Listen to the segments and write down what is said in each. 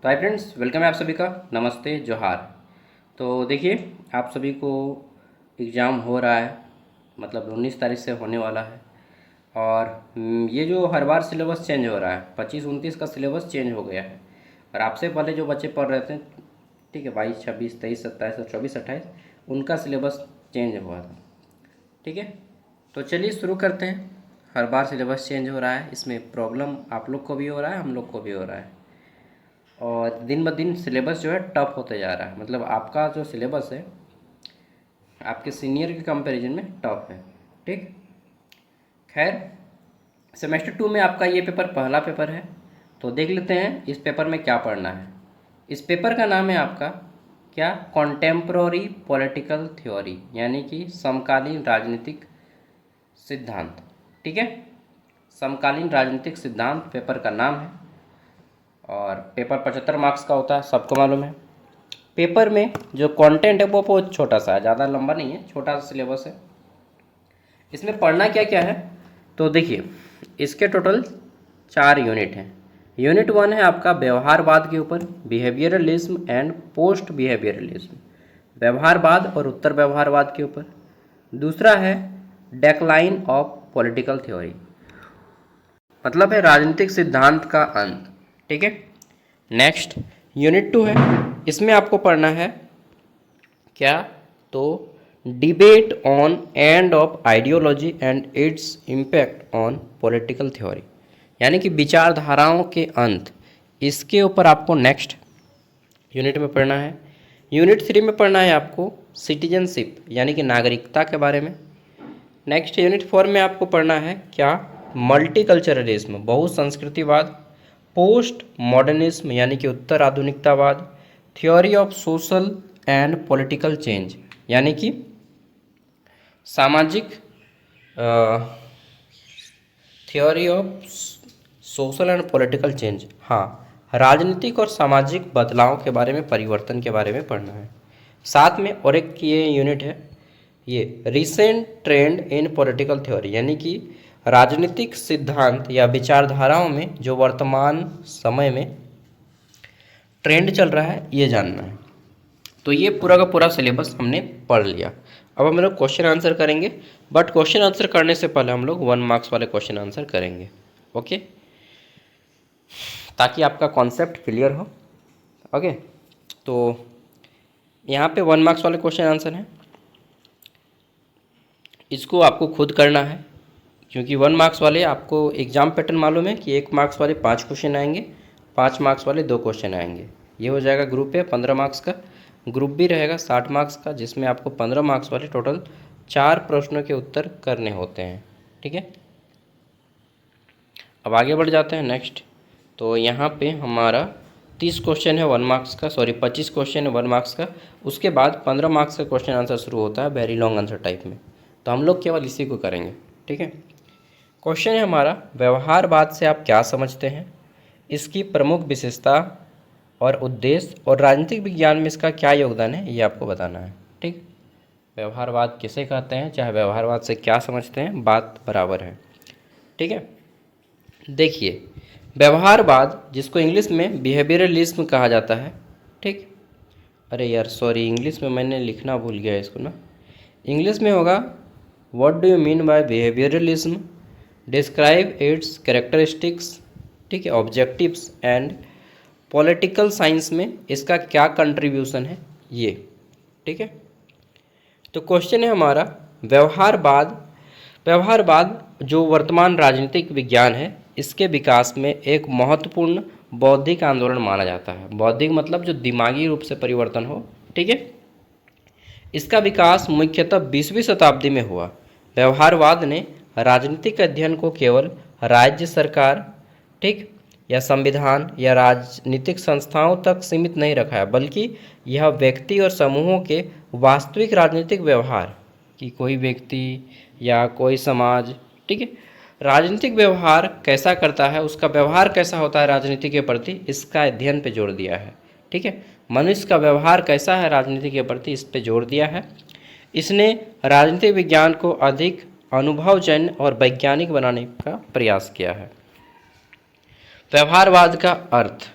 तो hi friends, welcome है आप सभी का। नमस्ते, जोहार। तो देखिए, आप सभी को एग्ज़ाम हो रहा है, मतलब 19 तारीख से होने वाला है। और ये जो हर बार सिलेबस चेंज हो रहा है, 25-29 का सिलेबस चेंज हो गया है। और आपसे पहले जो बच्चे पढ़ रहे थे, ठीक है, 22, 26, 23, 27 और 24, 28, उनका सिलेबस चेंज हुआ था। ठीक है, तो चलिए शुरू करते हैं। हर बार सिलेबस चेंज हो रहा है, इसमें प्रॉब्लम आप लोग को भी हो रहा है, हम लोग को भी हो रहा है। और दिन ब दिन सिलेबस जो है टफ होते जा रहा है, मतलब आपका जो सिलेबस है आपके सीनियर के कंपैरिजन में टफ है। ठीक, खैर, सेमेस्टर 2 में आपका ये पेपर पहला पेपर है। तो देख लेते हैं इस पेपर में क्या पढ़ना है। इस पेपर का नाम है आपका क्या, कॉन्टेम्प्ररी पॉलिटिकल थ्योरी, यानी कि समकालीन राजनीतिक सिद्धांत। ठीक है, समकालीन राजनीतिक सिद्धांत पेपर का नाम है। और पेपर 75 मार्क्स का होता है, सबको मालूम है। पेपर में जो कंटेंट है वो बहुत छोटा सा है, ज़्यादा लंबा नहीं है, छोटा सा सिलेबस है। इसमें पढ़ना क्या क्या है, तो देखिए, इसके टोटल 4 यूनिट हैं। यूनिट 1 है आपका व्यवहारवाद के ऊपर, बिहेवियरलिज्म एंड पोस्ट बिहेवियरलिज्म, व्यवहारवाद और उत्तर व्यवहारवाद के ऊपर। दूसरा है डेक्लाइन ऑफ पॉलिटिकल थ्योरी, मतलब है राजनीतिक सिद्धांत का अंत। ठीक है, नेक्स्ट यूनिट 2 है, इसमें आपको पढ़ना है क्या, तो debate on end of ideology and its impact on political theory, यानी कि विचारधाराओं के अंत, इसके ऊपर आपको नेक्स्ट यूनिट में पढ़ना है। यूनिट 3 में पढ़ना है आपको सिटीजनशिप, यानी कि नागरिकता के बारे में। नेक्स्ट यूनिट 4 में आपको पढ़ना है क्या, मल्टीकल्चरलिज्म, बहुसंस्कृतिवाद, पोस्ट मॉडर्निज्म यानी कि उत्तर आधुनिकतावाद, theory of social and political change, यानी कि सामाजिक theory of social and political change, हाँ, राजनीतिक और सामाजिक बदलाव के बारे में, परिवर्तन के बारे में पढ़ना है। साथ में और एक ये यूनिट है, ये रिसेंट ट्रेंड इन पॉलिटिकल थ्योरी, यानी कि राजनीतिक सिद्धांत या विचारधाराओं में जो वर्तमान समय में ट्रेंड चल रहा है, ये जानना है। तो ये पूरा का पूरा सिलेबस हमने पढ़ लिया। अब हम लोग क्वेश्चन आंसर करेंगे, बट क्वेश्चन आंसर करने से पहले हम लोग 1 मार्क्स वाले क्वेश्चन आंसर करेंगे, ओके, ताकि आपका कॉन्सेप्ट क्लियर हो। ओके, तो यहाँ पे 1 मार्क्स वाले क्वेश्चन आंसर हैं, इसको आपको खुद करना है, क्योंकि 1 मार्क्स वाले आपको एग्जाम पैटर्न मालूम है कि 1 मार्क्स वाले 5 क्वेश्चन आएंगे, 5 मार्क्स वाले 2 क्वेश्चन आएंगे। ये हो जाएगा ग्रुप पे 15 मार्क्स का, ग्रुप भी रहेगा 60 मार्क्स का, जिसमें आपको 15 मार्क्स वाले टोटल 4 प्रश्नों के उत्तर करने होते हैं। ठीक है, अब आगे बढ़ जाते हैं नेक्स्ट। तो यहाँ पे हमारा 30 क्वेश्चन है 1 मार्क्स का, सॉरी 25 क्वेश्चन है 1 मार्क्स का। उसके बाद 15 मार्क्स का क्वेश्चन आंसर शुरू होता है वेरी लॉन्ग आंसर टाइप में, तो हम लोग केवल इसी को करेंगे। ठीक है, क्वेश्चन है हमारा, व्यवहारवाद से आप क्या समझते हैं, इसकी प्रमुख विशेषता और उद्देश्य, और राजनीतिक विज्ञान में इसका क्या योगदान है, ये आपको बताना है। ठीक, व्यवहारवाद किसे कहते हैं, चाहे व्यवहारवाद से क्या समझते हैं, बात बराबर है। ठीक है, देखिए, व्यवहारवाद जिसको इंग्लिश में बिहेवियरलिज्म कहा जाता है। ठीक, अरे यार सॉरी, इंग्लिश में मैंने लिखना भूल गया इसको ना, इंग्लिश में होगा what do you mean bye behaviourism, describe it's characteristics, ठीक है, ऑब्जेक्टिव्स एंड पॉलिटिकल साइंस में इसका क्या कंट्रीब्यूशन है, ये। ठीक है, तो क्वेश्चन है हमारा, व्यवहारवाद, व्यवहारवाद जो वर्तमान राजनीतिक विज्ञान है, इसके विकास में एक महत्वपूर्ण बौद्धिक आंदोलन माना जाता है। बौद्धिक मतलब जो दिमागी रूप से परिवर्तन हो। ठीक है, इसका विकास मुख्यतः 20वीं शताब्दी में हुआ। व्यवहारवाद ने राजनीतिक अध्ययन को केवल राज्य सरकार, ठीक, या संविधान या राजनीतिक संस्थाओं तक सीमित नहीं रखा है, बल्कि यह व्यक्ति और समूहों के वास्तविक राजनीतिक व्यवहार, कि कोई व्यक्ति या कोई समाज, ठीक है, राजनीतिक व्यवहार कैसा करता है, उसका व्यवहार कैसा होता है राजनीति के प्रति, इसका अध्ययन पे जोर दिया है। ठीक है, मनुष्य का व्यवहार कैसा है राजनीति के प्रति, इस पे जोर दिया है। इसने राजनीतिक विज्ञान को अधिक अनुभवजन्य और वैज्ञानिक बनाने का प्रयास किया है। व्यवहारवाद का अर्थ,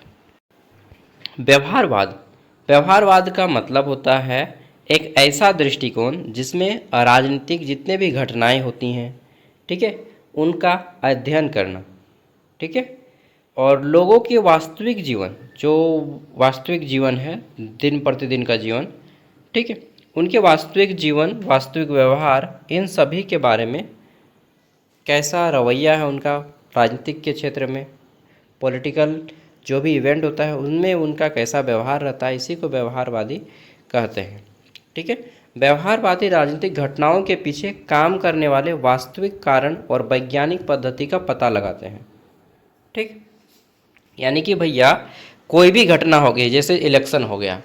व्यवहारवाद, व्यवहारवाद का मतलब होता है एक ऐसा दृष्टिकोण जिसमें राजनीतिक जितने भी घटनाएं होती हैं, ठीक है, उनका अध्ययन करना, ठीक है, और लोगों के वास्तविक जीवन, जो वास्तविक जीवन है, दिन प्रतिदिन का जीवन, ठीक है, उनके वास्तविक जीवन, वास्तविक व्यवहार, इन सभी के बारे में कैसा रवैया है उनका राजनीतिक के क्षेत्र में, पॉलिटिकल जो भी इवेंट होता है उनमें उनका कैसा व्यवहार रहता है, इसी को व्यवहारवादी कहते हैं, ठीक है। व्यवहारवादी राजनीतिक घटनाओं के पीछे काम करने वाले वास्तविक कारण और वैज्ञानिक पद्धति का पता लगाते हैं, ठीक। यानी कि भैया कोई भी घटना हो गई, जैसे इलेक्शन हो गया,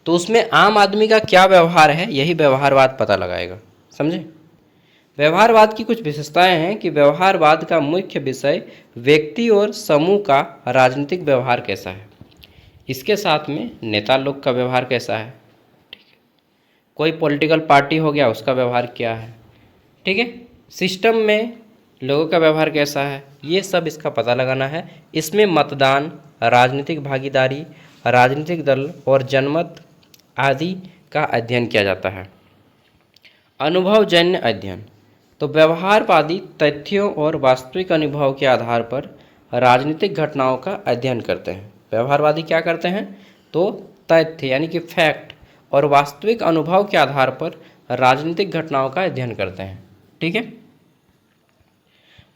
तो उसमें आम आदमी का क्या व्यवहार है, यही व्यवहारवाद पता लगाएगा, समझे। व्यवहारवाद की कुछ विशेषताएं हैं कि व्यवहारवाद का मुख्य विषय व्यक्ति और समूह का राजनीतिक व्यवहार कैसा है, इसके साथ में नेता लोग का व्यवहार कैसा है, ठीक है, कोई पॉलिटिकल पार्टी हो गया उसका व्यवहार क्या है, ठीक है, सिस्टम में लोगों का व्यवहार कैसा है, ये सब इसका पता लगाना है। इसमें मतदान, राजनीतिक भागीदारी, राजनीतिक दल और जनमत आदि का अध्ययन किया जाता है। अनुभवजन्य अध्ययन, तो व्यवहारवादी तथ्यों और वास्तविक अनुभव के आधार पर राजनीतिक घटनाओं का अध्ययन करते हैं। व्यवहारवादी क्या करते हैं, तो तथ्य यानी कि फैक्ट और वास्तविक अनुभव के आधार पर राजनीतिक घटनाओं का अध्ययन करते हैं, ठीक है।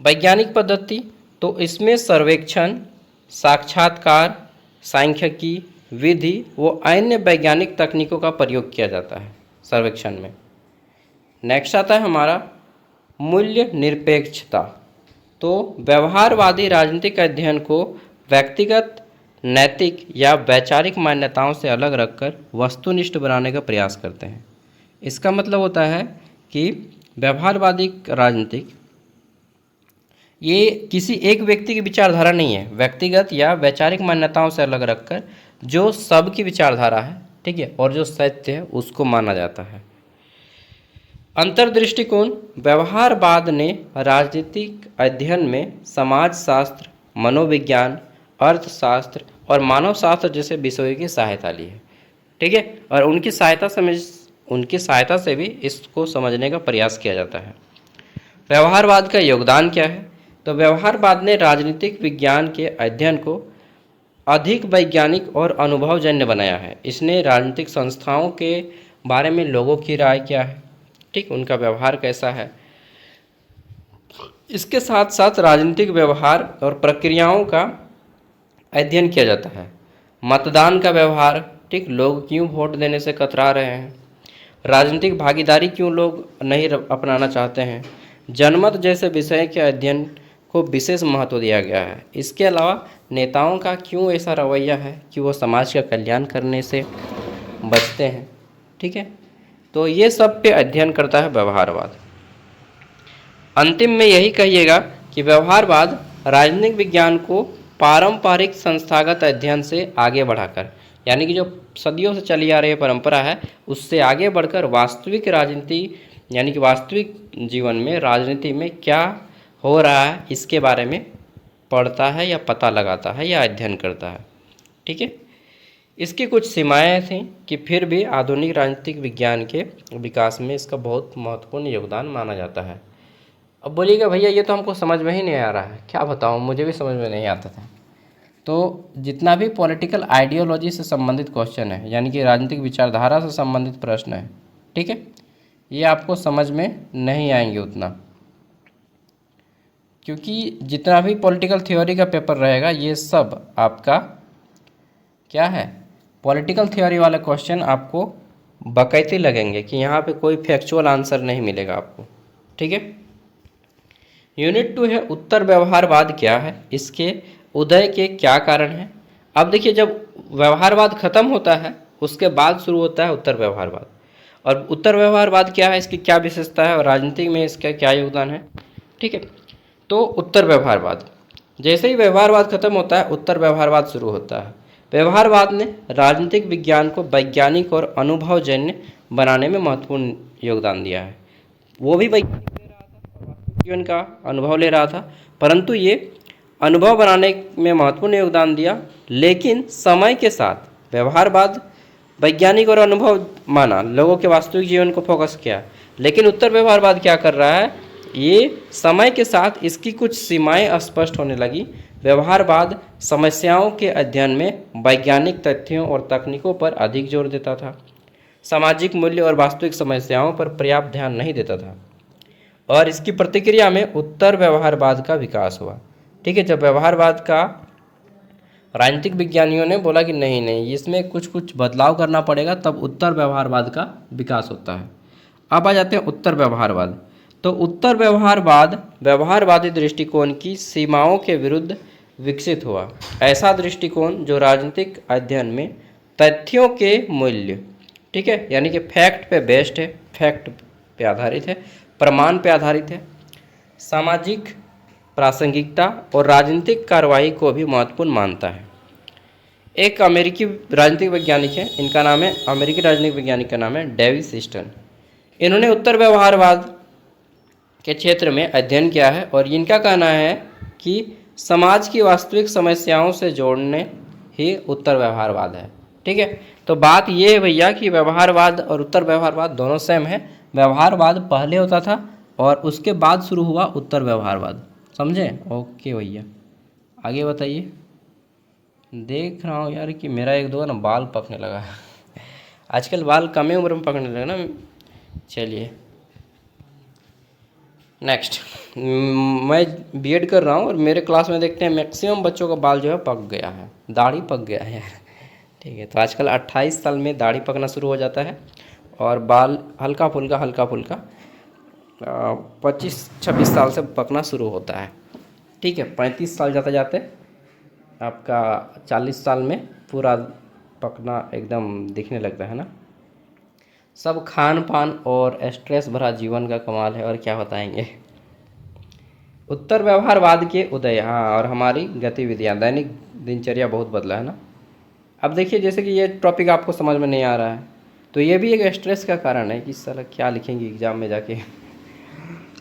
वैज्ञानिक पद्धति, तो इसमें सर्वेक्षण, साक्षात्कार, सांख्यिकी, विधि व अन्य वैज्ञानिक तकनीकों का प्रयोग किया जाता है सर्वेक्षण में। नेक्स्ट आता है हमारा मूल्य निरपेक्षता, तो व्यवहारवादी राजनीतिक अध्ययन को व्यक्तिगत, नैतिक या वैचारिक मान्यताओं से अलग रखकर वस्तुनिष्ठ बनाने का प्रयास करते हैं। इसका मतलब होता है कि व्यवहारवादी राजनीतिक ये किसी एक व्यक्ति की विचारधारा नहीं है, व्यक्तिगत या वैचारिक मान्यताओं से अलग रखकर जो सबकी विचारधारा है, ठीक है, और जो सत्य है उसको माना जाता है। अंतर्दृष्टिकोण, व्यवहारवाद ने राजनीतिक अध्ययन में समाजशास्त्र, मनोविज्ञान, अर्थशास्त्र और मानव शास्त्र जैसे विषयों की सहायता ली है, ठीक है, और उनकी सहायता से भी इसको समझने का प्रयास किया जाता है। व्यवहारवाद का योगदान क्या है, तो व्यवहारवाद ने राजनीतिक विज्ञान के अध्ययन को अधिक वैज्ञानिक और अनुभवजन्य बनाया है। इसने राजनीतिक संस्थाओं के बारे में लोगों की राय क्या है, ठीक, उनका व्यवहार कैसा है, इसके साथ साथ राजनीतिक व्यवहार और प्रक्रियाओं का अध्ययन किया जाता है। मतदान का व्यवहार, ठीक, लोग क्यों वोट देने से कतरा रहे हैं, राजनीतिक भागीदारी क्यों लोग नहीं अपनाना चाहते हैं, जनमत जैसे विषय के अध्ययन को विशेष महत्व दिया गया है। इसके अलावा नेताओं का क्यों ऐसा रवैया है कि वो समाज का कल्याण करने से बचते हैं, ठीक है, तो ये सब पे अध्ययन करता है व्यवहारवाद। अंतिम में यही कहिएगा कि व्यवहारवाद राजनीतिक विज्ञान को पारंपरिक संस्थागत अध्ययन से आगे बढ़ाकर, यानी कि जो सदियों से चली आ रही परंपरा है उससे आगे बढ़कर वास्तविक राजनीति यानी कि वास्तविक जीवन में राजनीति में क्या हो रहा है इसके बारे में पढ़ता है या पता लगाता है या अध्ययन करता है, ठीक है। इसकी कुछ सीमाएं थीं कि फिर भी आधुनिक राजनीतिक विज्ञान के विकास में इसका बहुत महत्वपूर्ण योगदान माना जाता है। अब बोलिएगा भैया ये तो हमको समझ में ही नहीं आ रहा है, क्या बताऊँ, मुझे भी समझ में नहीं आता था। तो जितना भी पॉलिटिकल आइडियोलॉजी से संबंधित क्वेश्चन है, यानी कि राजनीतिक विचारधारा से संबंधित प्रश्न है, ठीक है, ये आपको समझ में नहीं आएंगे उतना, क्योंकि जितना भी पॉलिटिकल थ्योरी का पेपर रहेगा ये सब आपका क्या है, पॉलिटिकल थ्योरी वाले क्वेश्चन आपको बकैती लगेंगे कि यहाँ पे कोई फैक्चुअल आंसर नहीं मिलेगा आपको, ठीक है। यूनिट 2 है उत्तर व्यवहारवाद क्या है, इसके उदय के क्या कारण हैं। अब देखिए जब व्यवहारवाद खत्म होता है उसके बाद शुरू होता है उत्तर व्यवहारवाद, और उत्तर व्यवहारवाद क्या है, इसकी क्या विशेषता है और राजनीति में इसका क्या योगदान है, ठीक है। तो उत्तर व्यवहारवाद, जैसे ही व्यवहारवाद खत्म होता है उत्तर व्यवहारवाद शुरू होता है। व्यवहारवाद ने राजनीतिक विज्ञान को वैज्ञानिक और अनुभवजन्य बनाने में महत्वपूर्ण योगदान दिया है। वो भी वैज्ञानिक ले रहा था, जीवन का अनुभव ले रहा था, परंतु ये अनुभव बनाने में महत्वपूर्ण योगदान दिया, लेकिन समय के साथ व्यवहारवाद वैज्ञानिक और अनुभव माना, लोगों के वास्तविक जीवन को फोकस किया। लेकिन उत्तर व्यवहारवाद क्या कर रहा है, ये समय के साथ इसकी कुछ सीमाएं स्पष्ट होने लगी। व्यवहारवाद समस्याओं के अध्ययन में वैज्ञानिक तथ्यों और तकनीकों पर अधिक जोर देता था, सामाजिक मूल्य और वास्तविक समस्याओं पर पर्याप्त ध्यान नहीं देता था, और इसकी प्रतिक्रिया में उत्तर व्यवहारवाद का विकास हुआ। ठीक है, जब व्यवहारवाद का राजनीतिक विज्ञानियों ने बोला कि नहीं नहीं इसमें कुछ कुछ बदलाव करना पड़ेगा, तब उत्तर व्यवहारवाद का विकास होता है। अब आ जाते हैं उत्तर व्यवहारवाद। तो उत्तर व्यवहारवाद व्यवहारवादी दृष्टिकोण की सीमाओं के विरुद्ध विकसित हुआ। ऐसा दृष्टिकोण जो राजनीतिक अध्ययन में तथ्यों के मूल्य, ठीक है, यानी कि फैक्ट पे बेस्ड है, फैक्ट पे आधारित है, प्रमाण पे आधारित है, सामाजिक प्रासंगिकता और राजनीतिक कार्रवाई को भी महत्वपूर्ण मानता है। एक अमेरिकी राजनीतिक वैज्ञानिक है, इनका नाम है, अमेरिकी राजनीतिक वैज्ञानिक का नाम है डेविस ईस्टन। इन्होंने उत्तर व्यवहारवाद के क्षेत्र में अध्ययन किया है और इनका कहना है कि समाज की वास्तविक समस्याओं से जोड़ने ही उत्तर व्यवहारवाद है। ठीक है, तो बात ये है भैया कि व्यवहारवाद और उत्तर व्यवहारवाद दोनों सेम है। व्यवहारवाद पहले होता था और उसके बाद शुरू हुआ उत्तर व्यवहारवाद। समझे? ओके भैया, आगे बताइए। देख रहा हूँ यार कि मेरा एक दो ना बाल पकने लगा है। आजकल बाल कम ही उम्र में पकने लगे ना। चलिए नेक्स्ट, मैं बीएड कर रहा हूँ और मेरे क्लास में देखते हैं मैक्सिमम बच्चों का बाल जो है पक गया है, दाढ़ी पक गया है। ठीक है, तो आजकल 28 साल में दाढ़ी पकना शुरू हो जाता है और बाल हल्का फुल्का 25-26 साल से पकना शुरू होता है। ठीक है, 35 साल जाते जाते आपका 40 साल में पूरा पकना एकदम दिखने लगता है ना। सब खान पान और स्ट्रेस भरा जीवन का कमाल है, और क्या बताएंगे। उत्तर व्यवहारवाद के उदय, हाँ, और हमारी गतिविधियाँ, दैनिक दिनचर्या बहुत बदला है ना। अब देखिए, जैसे कि ये टॉपिक आपको समझ में नहीं आ रहा है तो ये भी एक स्ट्रेस का कारण है कि साला क्या लिखेंगे एग्जाम में जाके।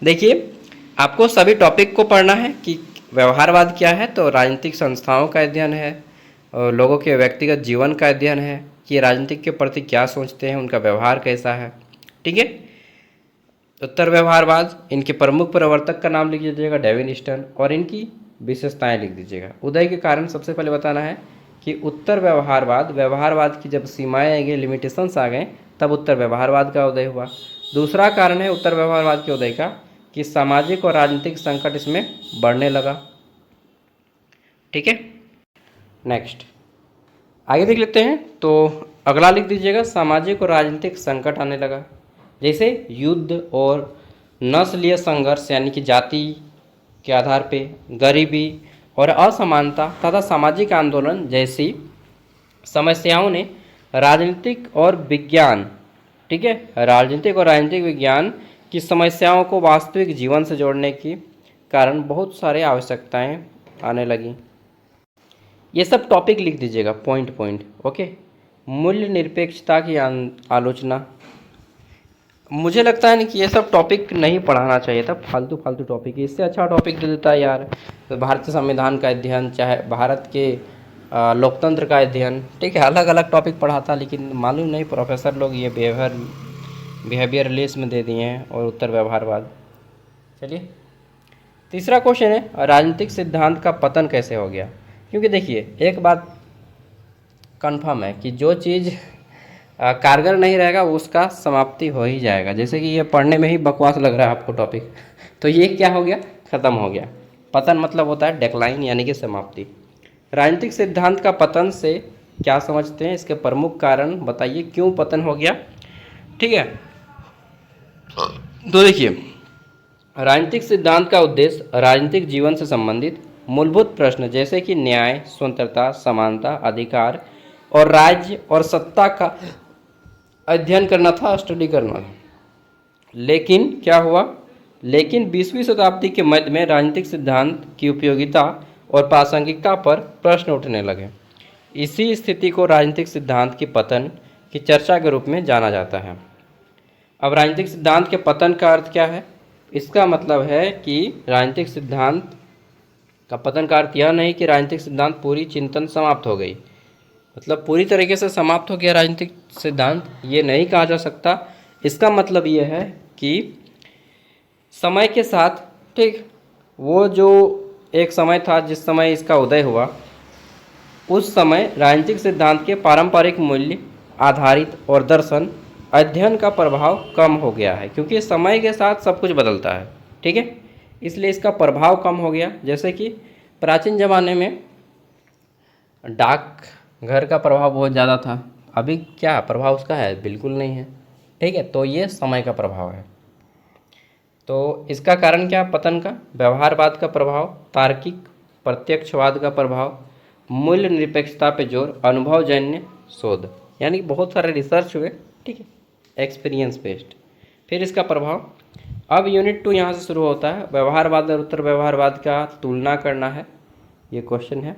देखिए, आपको सभी टॉपिक को पढ़ना है कि व्यवहारवाद क्या है, तो राजनीतिक संस्थाओं का अध्ययन है, और लोगों के व्यक्तिगत जीवन का अध्ययन है कि राजनीतिक के प्रति क्या सोचते हैं, उनका व्यवहार कैसा है। ठीक है, उत्तर व्यवहारवाद, इनके प्रमुख प्रवर्तक का नाम लिख दीजिएगा डेविन ईस्टन, और इनकी विशेषताएं लिख दीजिएगा। उदय के कारण सबसे पहले बताना है कि उत्तर व्यवहारवाद की जब सीमाएँ आ गई, लिमिटेशंस आ गए, तब उत्तर व्यवहारवाद का उदय हुआ। दूसरा कारण है उत्तर व्यवहारवाद के उदय का कि सामाजिक और राजनीतिक संकट इसमें बढ़ने लगा। ठीक है, नेक्स्ट आगे देख लेते हैं। तो अगला लिख दीजिएगा, सामाजिक और राजनीतिक संकट आने लगा, जैसे युद्ध और नस्लीय संघर्ष, यानी कि जाति के आधार पे, गरीबी और असमानता तथा सामाजिक आंदोलन जैसी समस्याओं ने राजनीतिक और विज्ञान, ठीक है, राजनीतिक और राजनीतिक विज्ञान की समस्याओं को वास्तविक जीवन से जोड़ने के कारण बहुत सारे आवश्यकताएं आने लगी। ये सब टॉपिक लिख दीजिएगा पॉइंट पॉइंट। ओके, मूल्य निरपेक्षता की आलोचना, मुझे लगता है ना कि ये सब टॉपिक नहीं पढ़ाना चाहिए था, फालतू टॉपिक। इससे अच्छा टॉपिक दे देता है यार, तो भारतीय संविधान का अध्ययन, चाहे भारत के लोकतंत्र का अध्ययन। ठीक है, अलग अलग टॉपिक पढ़ाता, लेकिन मालूम नहीं प्रोफेसर लोग ये बिहेवियरलिज्म में दे दिए हैं और उत्तर व्यवहारवाद। चलिए, तीसरा क्वेश्चन है, राजनीतिक सिद्धांत का पतन कैसे हो गया। क्योंकि देखिए, एक बात कन्फर्म है कि जो चीज़ कारगर नहीं रहेगा उसका समाप्ति हो ही जाएगा। जैसे कि ये पढ़ने में ही बकवास लग रहा है आपको टॉपिक, तो ये क्या हो गया, ख़त्म हो गया। पतन मतलब होता है डेक्लाइन, यानी कि समाप्ति। राजनीतिक सिद्धांत का पतन से क्या समझते हैं, इसके प्रमुख कारण बताइए, क्यों पतन हो गया। ठीक है, तो देखिए, राजनीतिक सिद्धांत का उद्देश्य राजनीतिक जीवन से संबंधित मूलभूत प्रश्न जैसे कि न्याय, स्वतंत्रता, समानता, अधिकार और राज्य और सत्ता का अध्ययन करना था, स्टडी करना था। लेकिन क्या हुआ, लेकिन 20वीं शताब्दी के मध्य में राजनीतिक सिद्धांत की उपयोगिता और प्रासंगिकता पर प्रश्न उठने लगे। इसी स्थिति को राजनीतिक सिद्धांत के पतन की चर्चा के रूप में जाना जाता है। अब राजनीतिक सिद्धांत के पतन का अर्थ क्या है, इसका मतलब है कि राजनीतिक सिद्धांत का पतन का अर्थ यह नहीं कि राजनीतिक सिद्धांत पूरी चिंतन समाप्त हो गई। मतलब पूरी तरीके से समाप्त हो गया राजनीतिक सिद्धांत ये नहीं कहा जा सकता। इसका मतलब ये है कि समय के साथ, ठीक, वो जो एक समय था जिस समय इसका उदय हुआ, उस समय राजनीतिक सिद्धांत के पारंपरिक मूल्य आधारित और दर्शन अध्ययन का प्रभाव कम हो गया है, क्योंकि समय के साथ सब कुछ बदलता है, ठीक है, इसलिए इसका प्रभाव कम हो गया। जैसे कि प्राचीन ज़माने में डाक घर का प्रभाव बहुत ज़्यादा था, अभी क्या प्रभाव उसका है, बिल्कुल नहीं है, ठीक है। तो ये समय का प्रभाव है। तो इसका कारण क्या, पतन का व्यवहारवाद का प्रभाव, तार्किक प्रत्यक्षवाद का प्रभाव, मूल्य निरपेक्षता पे जोर, अनुभवजन्य शोध, यानी बहुत सारे रिसर्च हुए, ठीक है, एक्सपीरियंस बेस्ड। फिर इसका प्रभाव। अब यूनिट 2 यहाँ से शुरू होता है। व्यवहारवाद और उत्तर व्यवहारवाद का तुलना करना है, ये क्वेश्चन है।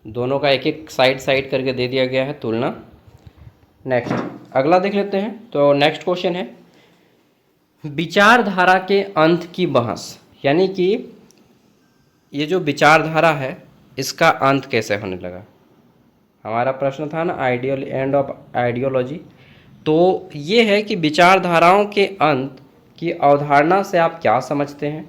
दोनों का एक एक साइड करके दे दिया गया है, तुलना। नेक्स्ट अगला देख लेते हैं। तो नेक्स्ट क्वेश्चन है विचारधारा के अंत की बहस, यानी कि ये जो विचारधारा है इसका अंत कैसे होने लगा। हमारा प्रश्न था ना एंड ऑफ आइडियोलॉजी, तो ये है कि विचारधाराओं के अंत की अवधारणा से आप क्या समझते हैं,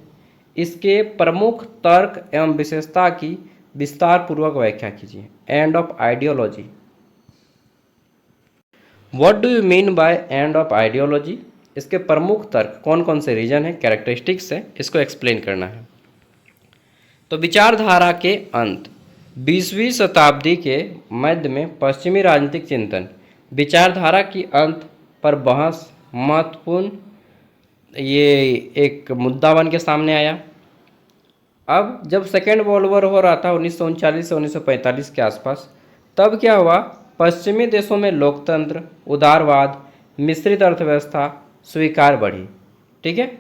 इसके प्रमुख तर्क एवं विशेषता की विस्तार पूर्वक व्याख्या कीजिए। End of ideology, what do you mean bye end of ideology, इसके प्रमुख तर्क कौन कौन से रीजन है, कैरेक्टरिस्टिक्स है, इसको एक्सप्लेन करना है। तो विचारधारा के अंत, 20वीं शताब्दी के मध्य में पश्चिमी राजनीतिक चिंतन विचारधारा की अंत पर बहस महत्वपूर्ण ये एक मुद्दा बन के सामने आया। अब जब सेकेंड वर्ल्ड वॉर हो रहा था 1939 से 1945 के आसपास, तब क्या हुआ, पश्चिमी देशों में लोकतंत्र, उदारवाद, मिश्रित अर्थव्यवस्था स्वीकार बढ़ी, ठीक है।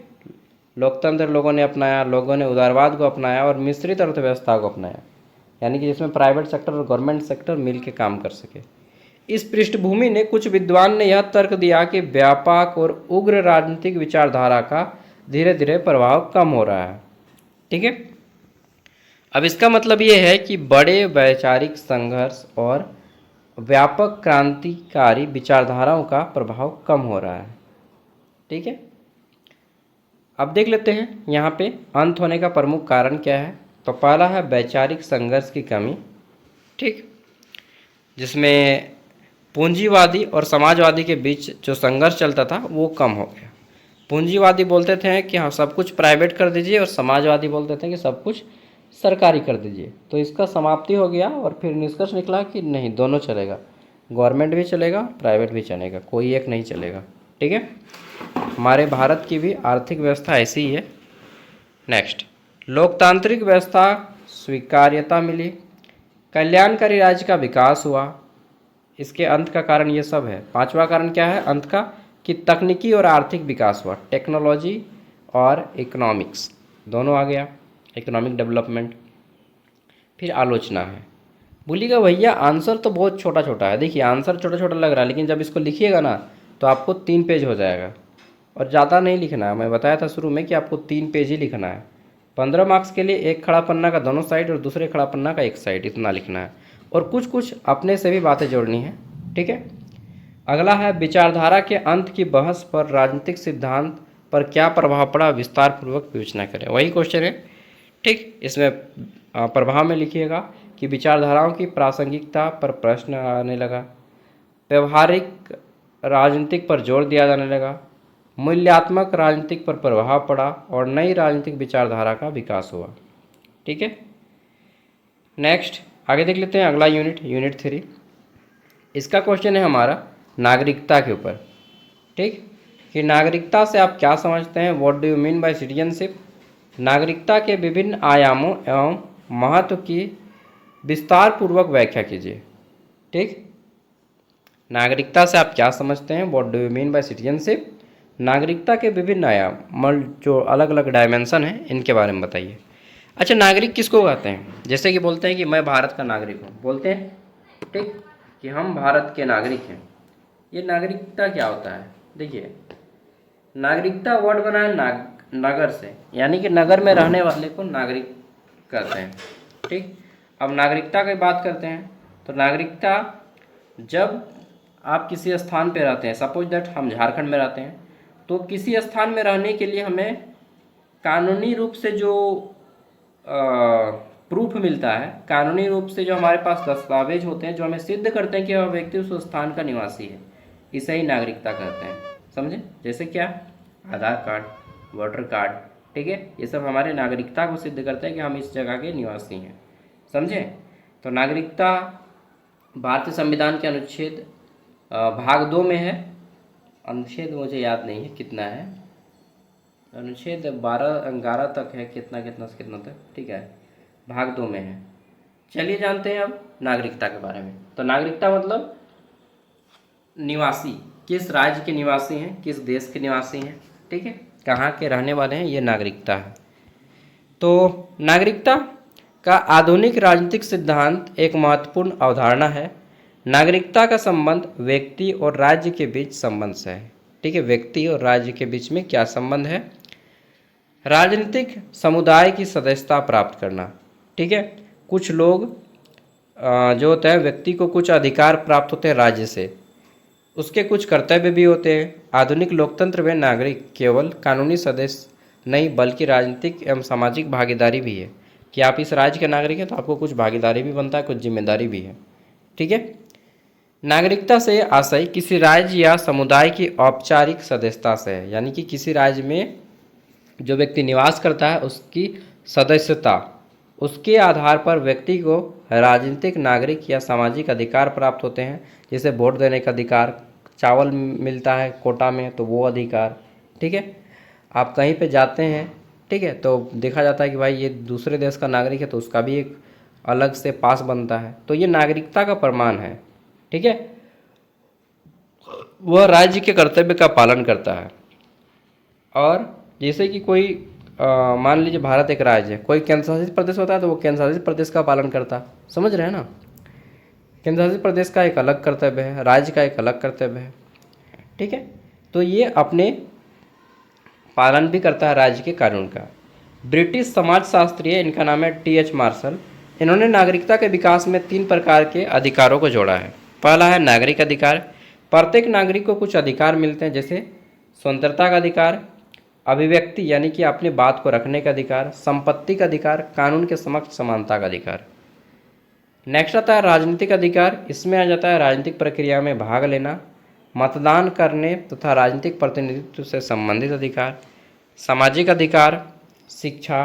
लोकतंत्र लोगों ने अपनाया, लोगों ने उदारवाद को अपनाया और मिश्रित अर्थव्यवस्था को अपनाया, यानी कि जिसमें प्राइवेट सेक्टर और गवर्नमेंट सेक्टर मिल के काम कर सके। इस पृष्ठभूमि ने कुछ विद्वान ने यह तर्क दिया कि व्यापक और उग्र राजनीतिक विचारधारा का धीरे धीरे प्रभाव कम हो रहा है, ठीक है। अब इसका मतलब ये है कि बड़े वैचारिक संघर्ष और व्यापक क्रांतिकारी विचारधाराओं का प्रभाव कम हो रहा है, ठीक है। अब देख लेते हैं यहाँ पे अंत होने का प्रमुख कारण क्या है। तो पहला है वैचारिक संघर्ष की कमी, ठीक, जिसमें पूंजीवादी और समाजवादी के बीच जो संघर्ष चलता था वो कम हो गया। पूंजीवादी बोलते थे कि हाँ सब कुछ प्राइवेट कर दीजिए, और समाजवादी बोलते थे कि सब कुछ सरकारी कर दीजिए। तो इसका समाप्ति हो गया और फिर निष्कर्ष निकला कि नहीं, दोनों चलेगा, गवर्नमेंट भी चलेगा, प्राइवेट भी चलेगा, कोई एक नहीं चलेगा, ठीक है। हमारे भारत की भी आर्थिक व्यवस्था ऐसी ही है। नेक्स्ट, लोकतांत्रिक व्यवस्था स्वीकार्यता मिली, कल्याणकारी राज्य का विकास हुआ, इसके अंत का कारण ये सब है। पांचवा कारण क्या है अंत का, कि तकनीकी और आर्थिक विकास हुआ, टेक्नोलॉजी और इकोनॉमिक्स दोनों आ गया, इकोनॉमिक डेवलपमेंट। फिर आलोचना है, बोलिएगा भैया आंसर तो बहुत छोटा छोटा है। देखिए आंसर छोटा छोटा लग रहा है, लेकिन जब इसको लिखिएगा ना तो आपको 3 पेज हो जाएगा, और ज़्यादा नहीं लिखना है। मैं बताया था शुरू में कि आपको 3 पेज ही लिखना है। 15 मार्क्स के लिए एक खड़ा पन्ना का दोनों साइड और दूसरे खड़ा पन्ना का एक साइड, इतना लिखना है, और कुछ कुछ अपने से भी बातें जोड़नी है, ठीक है। अगला है विचारधारा के अंत की बहस पर राजनीतिक सिद्धांत पर क्या प्रभाव पड़ा, विस्तार पूर्वक विवेचना करें। वही क्वेश्चन है, ठीक। इसमें प्रभाव में लिखिएगा कि विचारधाराओं की प्रासंगिकता पर प्रश्न आने लगा, व्यवहारिक राजनीतिक पर जोर दिया जाने लगा, मूल्यात्मक राजनीतिक पर प्रभाव पड़ा, और नई राजनीतिक विचारधारा का विकास हुआ, ठीक है। नेक्स्ट आगे देख लेते हैं अगला यूनिट, यूनिट 3। इसका क्वेश्चन है हमारा नागरिकता के ऊपर, ठीक, कि नागरिकता से आप क्या समझते हैं, what do you mean bye citizenship. नागरिकता के विभिन्न आयामों एवं महत्व की विस्तार पूर्वक व्याख्या कीजिए, ठीक। नागरिकता से आप क्या समझते हैं, what do you mean bye citizenship. नागरिकता के विभिन्न आयाम, जो अलग अलग डायमेंशन हैं, इनके बारे में बताइए। अच्छा, नागरिक किसको कहते हैं, जैसे कि बोलते हैं कि मैं भारत का नागरिक हूँ, बोलते हैं, ठीक, कि हम भारत के नागरिक हैं। ये नागरिकता क्या होता है, देखिए नागरिकता वर्ड बना है नगर से, यानी कि नगर में रहने वाले को नागरिक कहते हैं, ठीक। अब नागरिकता की बात करते हैं। तो नागरिकता, जब आप किसी स्थान पे रहते हैं, सपोज दैट हम झारखंड में रहते हैं, तो किसी स्थान में रहने के लिए हमें कानूनी रूप से जो प्रूफ मिलता है, कानूनी रूप से जो हमारे पास दस्तावेज होते हैं जो हमें सिद्ध करते हैं कि वह व्यक्ति उस स्थान का निवासी है, इसे ही नागरिकता कहते हैं। समझे? जैसे क्या? आधार कार्ड, वोटर कार्ड, ठीक है, ये सब हमारे नागरिकता को सिद्ध करते हैं कि हम इस जगह के निवासी हैं। समझे? तो नागरिकता भारतीय संविधान के अनुच्छेद भाग 2 में है। अनुच्छेद मुझे याद नहीं है कितना है, अनुच्छेद 11 तक है, कितना कितना से कितना तक, ठीक है, भाग 2 में है। चलिए जानते हैं अब नागरिकता के बारे में। तो नागरिकता मतलब निवासी, किस राज्य के निवासी हैं, किस देश के निवासी हैं, ठीक है, कहाँ के रहने वाले हैं, ये नागरिकता है। तो नागरिकता का आधुनिक राजनीतिक सिद्धांत एक महत्वपूर्ण अवधारणा है। नागरिकता का संबंध व्यक्ति और राज्य के बीच संबंध से है। ठीक है, व्यक्ति और राज्य के बीच में क्या संबंध है? राजनीतिक समुदाय की सदस्यता प्राप्त करना। ठीक है, कुछ लोग जो होता है, व्यक्ति को कुछ अधिकार प्राप्त होते हैं राज्य से, उसके कुछ कर्तव्य भी होते हैं। आधुनिक लोकतंत्र में नागरिक केवल कानूनी सदस्य नहीं बल्कि राजनीतिक एवं सामाजिक भागीदारी भी है कि आप इस राज्य के नागरिक हैं तो आपको कुछ भागीदारी भी बनता है, कुछ जिम्मेदारी भी है। ठीक है, नागरिकता से आशय किसी राज्य या समुदाय की औपचारिक सदस्यता से है, यानी कि किसी राज्य में जो व्यक्ति निवास करता है उसकी सदस्यता, उसके आधार पर व्यक्ति को राजनीतिक, नागरिक या सामाजिक अधिकार प्राप्त होते हैं। जैसे वोट देने का अधिकार, चावल मिलता है कोटा में तो वो अधिकार। ठीक है, आप कहीं पे जाते हैं, ठीक है, तो देखा जाता है कि भाई ये दूसरे देश का नागरिक है तो उसका भी एक अलग से पास बनता है, तो ये नागरिकता का प्रमाण है। ठीक है, वह राज्य के कर्तव्य का पालन करता है। और जैसे कि कोई मान लीजिए भारत एक राज्य है, कोई केंद्र शासित प्रदेश होता है तो वो केंद्र शासित प्रदेश का पालन करता है। समझ रहे हैं ना? केंद्र शासित प्रदेश का एक अलग कर्तव्य है, राज्य का एक अलग कर्तव्य है। ठीक है, तो ये अपने पालन भी करता है राज्य के कानून का। ब्रिटिश समाजशास्त्री है, इनका नाम है टी.एच. मार्शल। इन्होंने नागरिकता के विकास में 3 प्रकार के अधिकारों को जोड़ा है। पहला है नागरिक अधिकार। प्रत्येक नागरिक को कुछ अधिकार मिलते हैं, जैसे स्वतंत्रता का अधिकार, अभिव्यक्ति यानी कि अपनी बात को रखने का अधिकार, संपत्ति का अधिकार, कानून के समक्ष समानता का अधिकार। नेक्स्ट आता है राजनीतिक अधिकार। इसमें आ जाता है राजनीतिक प्रक्रिया में भाग लेना, मतदान करने तथा राजनीतिक प्रतिनिधित्व से संबंधित अधिकार। सामाजिक अधिकार, शिक्षा,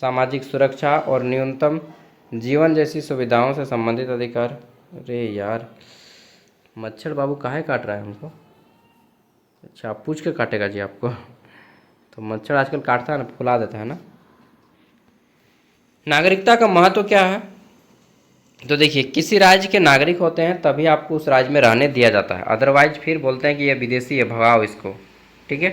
सामाजिक सुरक्षा और न्यूनतम जीवन जैसी सुविधाओं से संबंधित अधिकार। अरे यार, मच्छर बाबू काहे काट रहा है हमको? अच्छा, आप पूछ के काटेगा जी आपको? तो मच्छर आजकल काटता है ना, फुला देता है ना। नागरिकता का महत्व क्या है? तो देखिए, किसी राज्य के नागरिक होते हैं तभी आपको उस राज्य में रहने दिया जाता है, अदरवाइज फिर बोलते हैं कि ये विदेशी है, भगाओ इसको। ठीक है,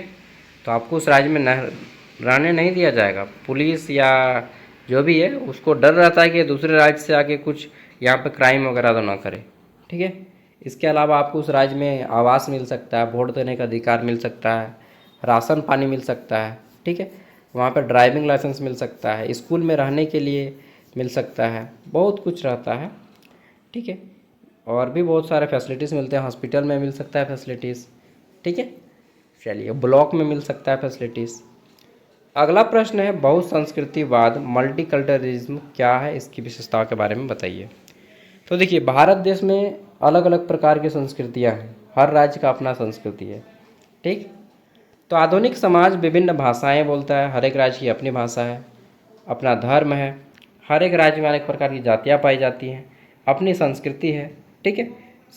तो आपको उस राज्य में रहने नहीं दिया जाएगा। पुलिस या जो भी है उसको डर रहता है कि दूसरे राज्य से आके कुछ यहाँ पे क्राइम वगैरह तो ना करे। ठीक है, इसके अलावा आपको उस राज्य में आवास मिल सकता है, वोट देने का अधिकार मिल सकता है, राशन पानी मिल सकता है। ठीक है, वहाँ पर ड्राइविंग लाइसेंस मिल सकता है, स्कूल में रहने के लिए मिल सकता है, बहुत कुछ रहता है। ठीक है, और भी बहुत सारे फैसिलिटीज़ मिलते हैं, हॉस्पिटल में मिल सकता है फैसिलिटीज़। ठीक है, चलिए, ब्लॉक में मिल सकता है फैसिलिटीज़। अगला प्रश्न है बहुसंस्कृतिवाद, मल्टीकल्चरलिज्म क्या है, इसकी विशेषताओं के बारे में बताइए। तो देखिए, भारत देश में अलग अलग प्रकार की संस्कृतियाँ हैं, हर राज्य का अपना संस्कृति है। ठीक, तो आधुनिक समाज विभिन्न भाषाएं बोलता है, हर एक राज्य की अपनी भाषा है, अपना धर्म है, हर एक राज्य में अनेक प्रकार की जातियाँ पाई जाती हैं, अपनी संस्कृति है। ठीक है,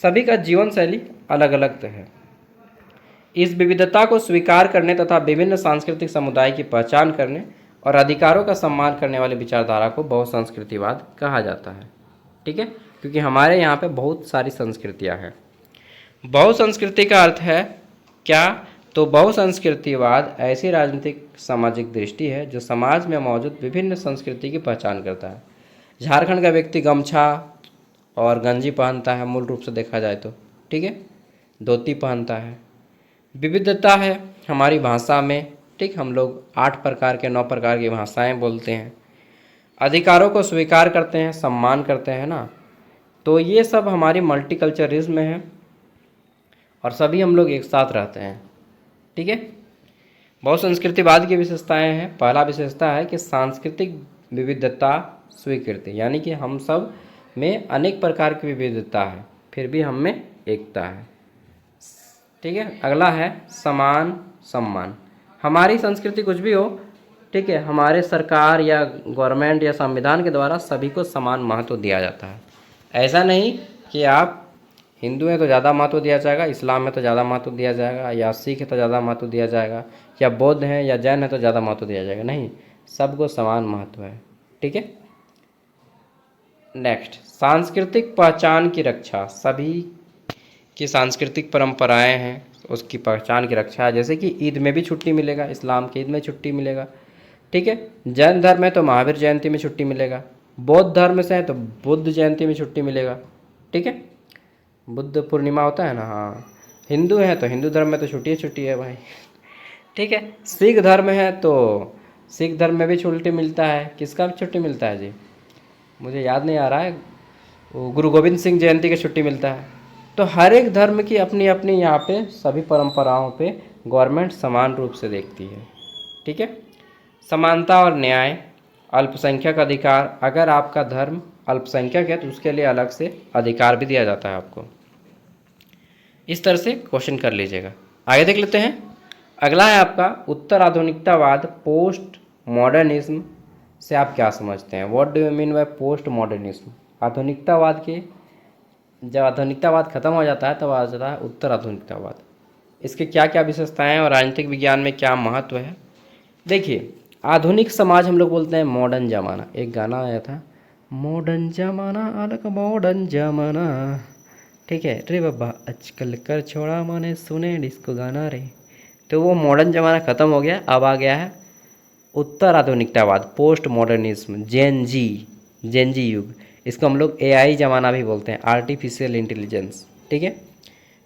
सभी का जीवन शैली अलग अलग है। इस विविधता को स्वीकार करने तथा विभिन्न सांस्कृतिक समुदाय की पहचान करने और अधिकारों का सम्मान करने वाली विचारधारा को बहुसंस्कृतिवाद कहा जाता है। ठीक है, क्योंकि हमारे यहाँ पे बहुत सारी संस्कृतियाँ हैं। बहुसंस्कृति का अर्थ है क्या? तो बहुसंस्कृतिवाद ऐसी राजनीतिक सामाजिक दृष्टि है जो समाज में मौजूद विभिन्न संस्कृति की पहचान करता है। झारखंड का व्यक्ति गमछा और गंजी पहनता है, मूल रूप से देखा जाए तो। ठीक है, धोती पहनता है। विविधता है हमारी भाषा में। ठीक, हम लोग 8 प्रकार के 9 प्रकार की भाषाएं बोलते हैं। अधिकारों को स्वीकार करते हैं, सम्मान करते हैं ना। तो ये सब हमारी मल्टीकल्चरिज्म में है और सभी हम लोग एक साथ रहते हैं। ठीक है। बहुसंस्कृतिवाद की विशेषताएं हैं। पहला विशेषता है कि सांस्कृतिक विविधता स्वीकृति, यानी कि हम सब में अनेक प्रकार की विविधता है फिर भी हम में एकता है। ठीक है। अगला है समान सम्मान। हमारी संस्कृति कुछ भी हो, ठीक है, हमारे सरकार या गवर्नमेंट या संविधान के द्वारा सभी को समान महत्व दिया जाता है। ऐसा नहीं कि आप हिंदू हैं तो ज़्यादा महत्व दिया जाएगा, इस्लाम में तो ज़्यादा महत्व दिया जाएगा, या सिख है तो ज़्यादा महत्व दिया जाएगा, या बौद्ध हैं या जैन है तो ज़्यादा महत्व दिया जाएगा। नहीं, सबको समान महत्व है। ठीक है। नेक्स्ट, सांस्कृतिक पहचान की रक्षा। सभी की सांस्कृतिक परंपराएं हैं, उसकी पहचान की रक्षा है। जैसे कि ईद में भी छुट्टी मिलेगा, इस्लाम की ईद में छुट्टी मिलेगा। ठीक है। जैन धर्म है तो महावीर जयंती में छुट्टी मिलेगा। बौद्ध धर्म से है तो बुद्ध जयंती में छुट्टी मिलेगा। ठीक है। बुद्ध पूर्णिमा होता है ना, हाँ। हिंदू है तो हिंदू धर्म में तो छुट्टी छुट्टी है भाई। ठीक है। सिख धर्म है तो सिख धर्म में भी छुट्टी मिलता है। किसका छुट्टी मिलता है जी, मुझे याद नहीं आ रहा है। वो गुरु गोविंद सिंह जयंती की छुट्टी मिलता है। तो हर एक धर्म की अपनी अपनी यहाँ पे सभी परंपराओं पे गवर्नमेंट समान रूप से देखती है। ठीक है। समानता और न्याय। अल्पसंख्यक अधिकार। अगर आपका धर्म अल्पसंख्यक है तो उसके लिए अलग से अधिकार भी दिया जाता है आपको। इस तरह से क्वेश्चन कर लीजिएगा। आगे देख लेते हैं। अगला है आपका उत्तर आधुनिकतावाद, पोस्ट मॉडर्निज्म से आप क्या समझते हैं? What do you mean by post modernism? आधुनिकतावाद के, जब आधुनिकतावाद खत्म हो जाता है तब आ जाता है उत्तर आधुनिकतावाद। इसके क्या क्या विशेषताएं और राजनीतिक विज्ञान में क्या महत्व है? देखिए, आधुनिक समाज हम लोग बोलते हैं मॉडर्न ज़माना। एक गाना आया था, मॉडर्न ज़माना अलग मॉडर्न ज़माना। ठीक है, रे बाबा आजकल कर छोड़ा माने सुने डिस्को गाना रे। तो वो मॉडर्न ज़माना ख़त्म हो गया, अब आ गया है उत्तर आधुनिकतावाद, पोस्ट मॉडर्निज्म, जेन जी युग। इसको हम लोग एआई ज़माना भी बोलते हैं, आर्टिफिशियल इंटेलिजेंस। ठीक है।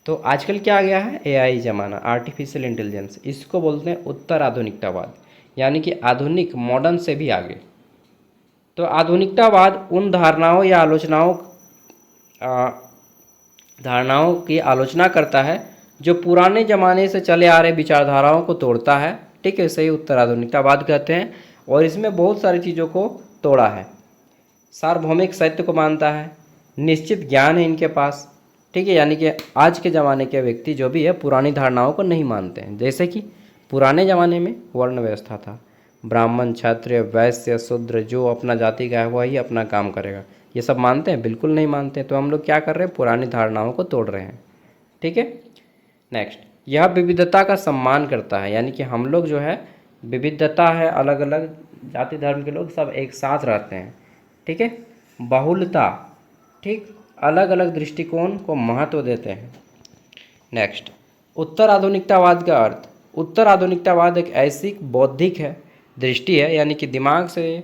तो आजकल क्या आ गया है, एआई ज़माना, आर्टिफिशियल इंटेलिजेंस। इसको बोलते हैं उत्तर आधुनिकतावाद, यानी कि आधुनिक मॉडर्न से भी आगे। तो आधुनिकतावाद उन धारणाओं की आलोचना करता है जो पुराने ज़माने से चले आ रहे विचारधाराओं को तोड़ता है। ठीक है, इसे ही उत्तर आधुनिकतावाद कहते हैं। और इसमें बहुत सारी चीज़ों को तोड़ा है। सार्वभौमिक सत्य को मानता है, निश्चित ज्ञान है इनके पास। ठीक है, यानी कि आज के ज़माने के व्यक्ति जो भी है पुरानी धारणाओं को नहीं मानते हैं। जैसे कि पुराने ज़माने में वर्ण व्यवस्था था, ब्राह्मण क्षत्रिय वैश्य शूद्र, जो अपना जाति का है वही अपना काम करेगा। ये सब मानते हैं? बिल्कुल नहीं मानते। तो हम लोग क्या कर रहे हैं, पुरानी धारणाओं को तोड़ रहे हैं। ठीक है। नेक्स्ट, यह विविधता का सम्मान करता है, यानी कि हम लोग जो है विविधता है, अलग अलग जाति धर्म के लोग सब एक साथ रहते हैं। ठीक है। बहुलता, ठीक, अलग अलग दृष्टिकोण को महत्व देते हैं। नेक्स्ट, उत्तर आधुनिकतावाद का अर्थ। उत्तर आधुनिकतावाद एक ऐसी बौद्धिक है दृष्टि है, यानी कि दिमाग से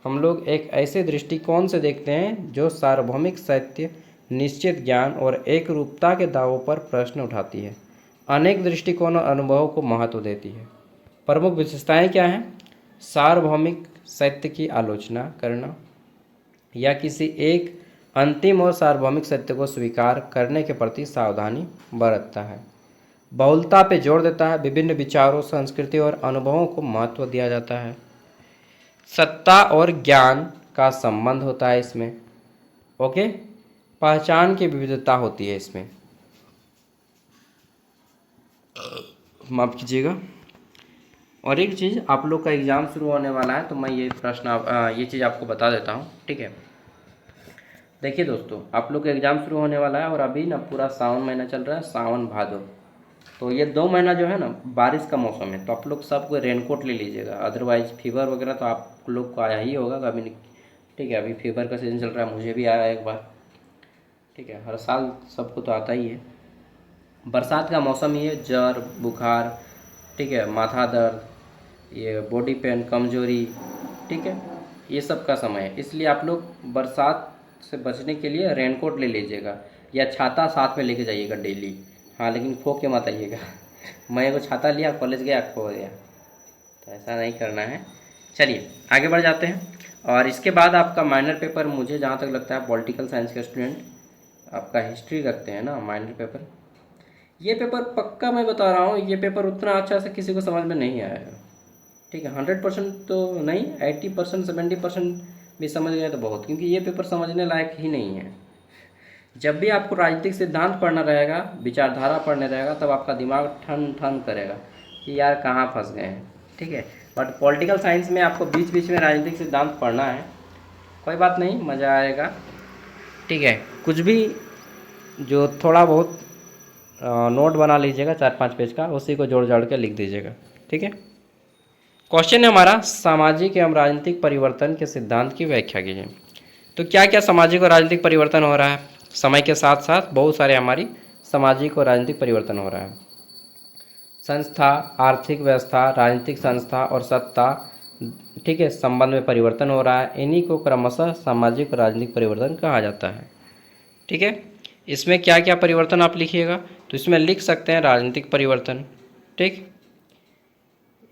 हम लोग एक ऐसे दृष्टिकोण से देखते हैं जो सार्वभौमिक सत्य, निश्चित ज्ञान और एक रूपता के दावों पर प्रश्न उठाती है, अनेक दृष्टिकोण और अनुभवों को महत्व देती है। प्रमुख विशेषताएं क्या हैं? सार्वभौमिक सत्य की आलोचना करना, या किसी एक अंतिम और सार्वभौमिक सत्य को स्वीकार करने के प्रति सावधानी बरतता है। बहुलता पे जोर देता है, विभिन्न विचारों, संस्कृति और अनुभवों को महत्व दिया जाता है। सत्ता और ज्ञान का संबंध होता है इसमें। ओके। पहचान की विविधता होती है इसमें, माफ कीजिएगा। और एक चीज़, आप लोग का एग्ज़ाम शुरू होने वाला है तो मैं ये ये चीज़ आपको बता देता हूँ। ठीक है। देखिए दोस्तों, आप लोग का एग्ज़ाम शुरू होने वाला है और अभी ना पूरा सावन महीना चल रहा है, सावन भादो। तो ये 2 महीना जो है ना बारिश का मौसम है, तो आप लोग सब कोई रेनकोट ले लीजिएगा। अदरवाइज़ फीवर वगैरह तो आप लोग को आया ही होगा कभी नहीं। ठीक है, अभी फीवर का सीज़न चल रहा है, मुझे भी आया एक बार। ठीक है, हर साल सबको तो आता ही है। बरसात का मौसम ही है, जर बुखार, ठीक है, माथा दर्द, ये बॉडी पेन, कमजोरी, ठीक है, ये सब का समय है। इसलिए आप लोग बरसात से बचने के लिए रेनकोट ले लीजिएगा, या छाता साथ में लेके जाइएगा डेली। हाँ, लेकिन खो के मत आइएगा। मैं एगो छाता लिया, कॉलेज गया, खो गया, तो ऐसा नहीं करना है। चलिए आगे बढ़ जाते हैं। और इसके बाद आपका माइनर पेपर, मुझे जहाँ तक लगता है पॉलिटिकल साइंस के स्टूडेंट आपका हिस्ट्री रखते हैं ना माइनर पेपर, ये पेपर पक्का मैं बता रहा हूँ, ये पेपर उतना अच्छा से किसी को समझ में नहीं आएगा। ठीक है, 100% तो नहीं, 80% 70% भी समझ गए तो बहुत, क्योंकि ये पेपर समझने लायक ही नहीं है। जब भी आपको राजनीतिक सिद्धांत पढ़ना रहेगा, विचारधारा पढ़ने रहेगा, तब आपका दिमाग ठन ठन करेगा कि यार कहाँ फंस गए हैं। ठीक है, बट पॉलिटिकल साइंस में आपको बीच बीच में राजनीतिक सिद्धांत पढ़ना है, कोई बात नहीं, मज़ा आएगा। ठीक है, कुछ भी जो थोड़ा बहुत नोट बना लीजिएगा 4-5 पेज का, उसी को जोड़ जाड़ के लिख दीजिएगा। ठीक है, क्वेश्चन है हमारा, सामाजिक एवं राजनीतिक परिवर्तन के सिद्धांत की व्याख्या कीजिए। तो क्या क्या सामाजिक और राजनीतिक परिवर्तन हो रहा है समय के साथ साथ, बहुत सारे हमारी सामाजिक और राजनीतिक परिवर्तन हो रहा है। संस्था, आर्थिक व्यवस्था, राजनीतिक संस्था और सत्ता, ठीक है, संबंध में परिवर्तन हो रहा है। इन्हीं को क्रमशः सामाजिक और राजनीतिक परिवर्तन कहा जाता है। ठीक है, इसमें क्या क्या परिवर्तन आप लिखिएगा, तो इसमें लिख सकते हैं राजनीतिक परिवर्तन। ठीक,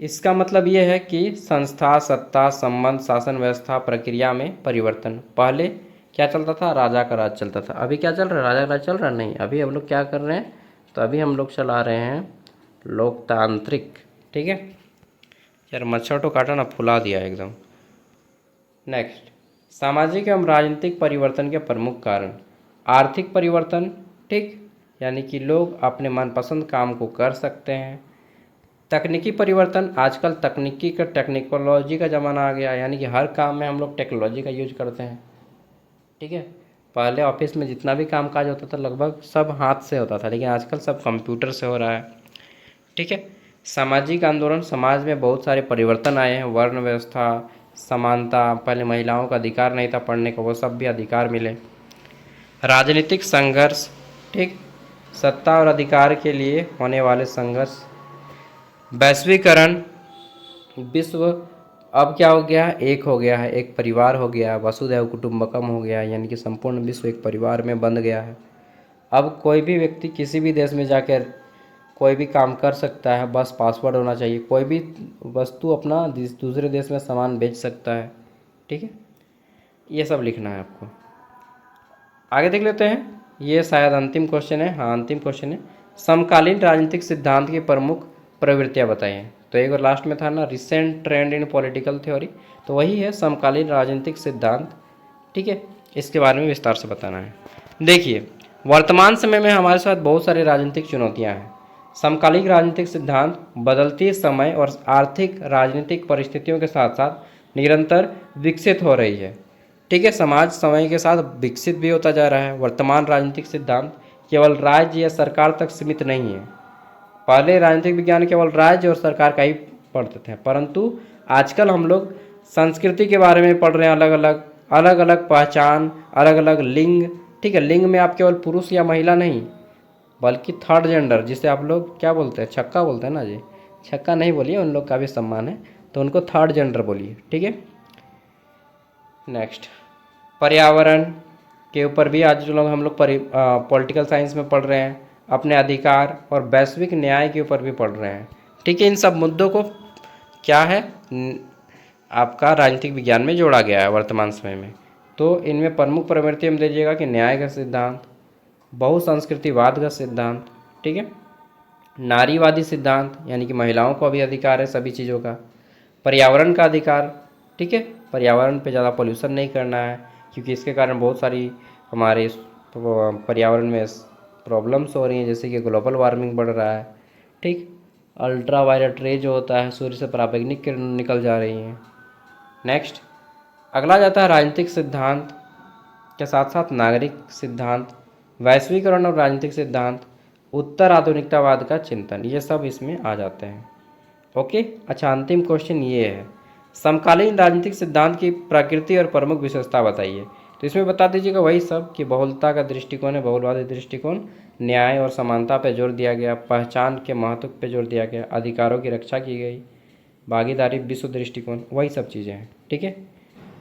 इसका मतलब ये है कि संस्था, सत्ता, संबंध, शासन व्यवस्था, प्रक्रिया में परिवर्तन। पहले क्या चलता था, राजा का राज चलता था। अभी क्या चल रहा है, राजा का राज चल रहा नहीं, अभी हम लोग क्या कर रहे हैं, तो अभी हम लोग चला रहे हैं लोकतांत्रिक। ठीक है, यार मच्छर तो काटा ना, फुला दिया एकदम। नेक्स्ट, सामाजिक एवं राजनीतिक परिवर्तन के प्रमुख कारण। आर्थिक परिवर्तन, ठीक, यानी कि लोग अपने मनपसंद काम को कर सकते हैं। तकनीकी परिवर्तन, आजकल तकनीकी का टेक्नोलॉजी का ज़माना आ गया, यानी कि हर काम में हम लोग टेक्नोलॉजी का यूज करते हैं। ठीक है, पहले ऑफिस में जितना भी काम काज होता था लगभग सब हाथ से होता था, लेकिन आजकल सब कंप्यूटर से हो रहा है। ठीक है, सामाजिक आंदोलन, समाज में बहुत सारे परिवर्तन आए हैं। वर्ण व्यवस्था, समानता, पहले महिलाओं का अधिकार नहीं था पढ़ने का, वो सब भी अधिकार मिले। राजनीतिक संघर्ष, ठीक, सत्ता और अधिकार के लिए होने वाले संघर्ष। वैश्वीकरण, विश्व अब क्या हो गया, एक हो गया है, एक परिवार हो गया, वसुधैव कुटुंबकम हो गया, यानी कि संपूर्ण विश्व एक परिवार में बंध गया है। अब कोई भी व्यक्ति किसी भी देश में जाकर कोई भी काम कर सकता है, बस पासवर्ड होना चाहिए। कोई भी वस्तु अपना दूसरे देश में सामान बेच सकता है। ठीक है, ये सब लिखना है आपको। आगे देख लेते हैं, ये शायद अंतिम क्वेश्चन है, हाँ अंतिम क्वेश्चन है। समकालीन राजनीतिक सिद्धांत की प्रमुख प्रवृत्तियाँ बताइए। तो एक और लास्ट में था ना, रिसेंट ट्रेंड इन पॉलिटिकल थ्योरी, तो वही है समकालीन राजनीतिक सिद्धांत। ठीक है, इसके बारे में विस्तार से बताना है। देखिए, वर्तमान समय में हमारे साथ बहुत सारी राजनीतिक चुनौतियाँ हैं। समकालीन राजनीतिक सिद्धांत बदलते समय और आर्थिक राजनीतिक परिस्थितियों के साथ साथ निरंतर विकसित हो रही है। ठीक है, समाज समय के साथ विकसित भी होता जा रहा है। वर्तमान राजनीतिक सिद्धांत केवल राज्य या सरकार तक सीमित नहीं है। पहले राजनीतिक विज्ञान केवल राज्य और सरकार का ही पढ़ते थे, परंतु आजकल हम लोग संस्कृति के बारे में पढ़ रहे हैं, अलग अलग पहचान, अलग अलग लिंग। ठीक है, लिंग में आप केवल पुरुष या महिला नहीं, बल्कि थर्ड जेंडर, जिसे आप लोग क्या बोलते हैं, छक्का बोलते हैं ना जी, छक्का नहीं बोलिए, उन लोग का भी सम्मान है, तो उनको थर्ड जेंडर बोलिए। ठीक है, नेक्स्ट, पर्यावरण के ऊपर भी आज जो लोग हम लोग पॉलिटिकल साइंस में पढ़ रहे हैं, अपने अधिकार और वैश्विक न्याय के ऊपर भी पढ़ रहे हैं। ठीक है, इन सब मुद्दों को क्या है आपका राजनीतिक विज्ञान में जोड़ा गया है वर्तमान समय में। तो इनमें प्रमुख प्रवृत्ति हम दीजिएगा कि न्याय का सिद्धांत, बहुसंस्कृतिवाद का सिद्धांत, ठीक है, नारीवादी सिद्धांत, यानी कि महिलाओं को भी अधिकार है सभी चीज़ों का, पर्यावरण का अधिकार। ठीक है, पर्यावरण पे ज़्यादा पोल्यूशन नहीं करना है, क्योंकि इसके कारण बहुत सारी हमारे पर्यावरण में प्रॉब्लम्स हो रही हैं, जैसे कि ग्लोबल वार्मिंग बढ़ रहा है। ठीक, अल्ट्रा वायलेट रे जो होता है, सूर्य से पराबैंगनी किरण निकल जा रही हैं। नेक्स्ट, अगला जाता है राजनीतिक सिद्धांत के साथ साथ नागरिक सिद्धांत, वैश्वीकरण और राजनीतिक सिद्धांत, उत्तर आधुनिकतावाद का चिंतन, ये सब इसमें आ जाते हैं। ओके, अच्छा अंतिम क्वेश्चन ये है, समकालीन राजनीतिक सिद्धांत की प्रकृति और प्रमुख विशेषता बताइए। तो इसमें बता दीजिएगा वही सब कि बहुलता का दृष्टिकोण है, बहुलवादी दृष्टिकोण, न्याय और समानता पर जोर दिया गया, पहचान के महत्व पर जोर दिया गया, अधिकारों की रक्षा की गई, भागीदारी, विश्व दृष्टिकोण, वही सब चीज़ें हैं। ठीक है,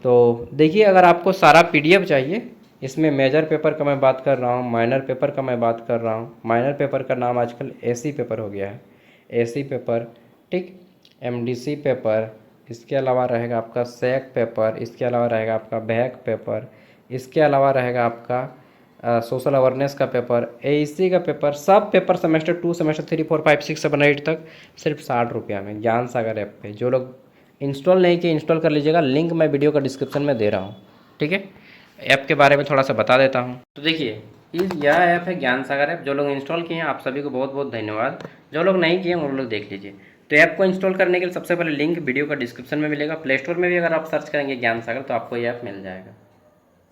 तो देखिए, अगर आपको सारा पीडीएफ चाहिए, इसमें मेजर पेपर का मैं बात कर रहा हूँ, माइनर पेपर का मैं बात कर रहा हूँ। माइनर पेपर का नाम आजकल एसी पेपर हो गया है, एसी पेपर, ठीक, एमडीसी पेपर, इसके अलावा रहेगा आपका सेक पेपर, इसके अलावा रहेगा आपका बैक पेपर, इसके अलावा रहेगा आपका सोशल अवेयरनेस का पेपर, एईसी का पेपर। सब पेपर सेमेस्टर 2, सेमेस्टर 3, 4, 5, 6, 7, 8 तक सिर्फ 60 रुपया में ज्ञान सागर ऐप पे। जो लोग इंस्टॉल नहीं किए इंस्टॉल कर लीजिएगा, लिंक मैं वीडियो का डिस्क्रिप्शन में दे रहा हूँ। ठीक है, ऐप के बारे में थोड़ा सा बता देता हूँ। तो देखिए यह ऐप है ज्ञान सागर ऐप। जो लोग इंस्टॉल किए हैं आप सभी को बहुत बहुत धन्यवाद, जो लोग नहीं किए उन लोग देख लीजिए। तो ऐप को इंस्टॉल करने के लिए सबसे पहले लिंक वीडियो का डिस्क्रिप्शन में मिलेगा। प्ले स्टोर में भी अगर आप सर्च करेंगे ज्ञान सागर तो आपको ये ऐप मिल जाएगा।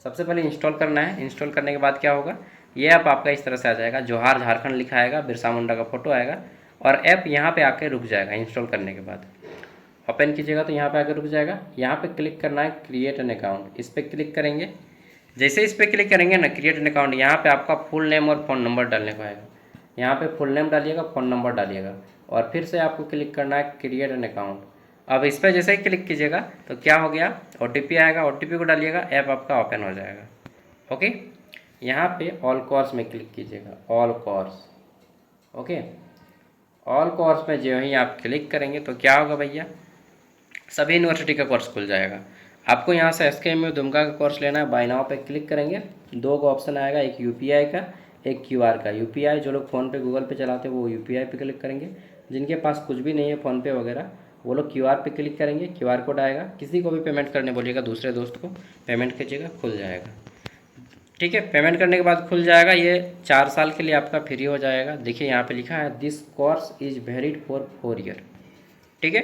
सबसे पहले इंस्टॉल करना है। इंस्टॉल करने के बाद क्या होगा, ये ऐप आपका इस तरह से आ जाएगा। जोहार झारखंड लिखा आएगा, बिरसा मुंडा का फोटो आएगा और ऐप यहाँ पे आके रुक जाएगा। इंस्टॉल करने के बाद ओपन कीजिएगा तो यहाँ पे आके रुक जाएगा। यहाँ पे क्लिक करना है क्रिएट एन अकाउंट, इस पर क्लिक करेंगे। जैसे इस पर क्लिक करेंगे ना क्रिएट एन अकाउंट, यहाँ पे आपका फुल नेम और फ़ोन नंबर डालने को आएगा। यहाँ पे फुल नेम डालिएगा, फ़ोन नंबर डालिएगा और फिर से आपको क्लिक करना है क्रिएट एन अकाउंट। अब इस पर जैसे ही क्लिक कीजिएगा तो क्या हो गया, OTP आएगा, OTP को डालिएगा, ऐप आपका ओपन हो जाएगा। ओके, यहाँ पे ऑल कोर्स में क्लिक कीजिएगा, all course. Okay, all course में जो ही आप क्लिक करेंगे तो क्या होगा भैया, सभी यूनिवर्सिटी का कोर्स खुल जाएगा। आपको यहाँ से SKMU दुमका का कोर्स लेना है, बाय नाउ पे क्लिक करेंगे। दो का ऑप्शन आएगा, एक UPI का, एक QR का। UPI जो लोग फ़ोन पे गूगल पे चलाते हैं वो UPI पे क्लिक करेंगे। जिनके पास कुछ भी नहीं है फ़ोन पे वगैरह वो लोग QR पे क्लिक करेंगे, QR कोड आएगा। किसी को भी पेमेंट करने बोलिएगा, दूसरे दोस्त को पेमेंट कीजिएगा, खुल जाएगा। ठीक है, पेमेंट करने के बाद खुल जाएगा। ये 4 साल के लिए आपका फ्री हो जाएगा। देखिए यहाँ पे लिखा है this course is valid for 4 year. ठीक है,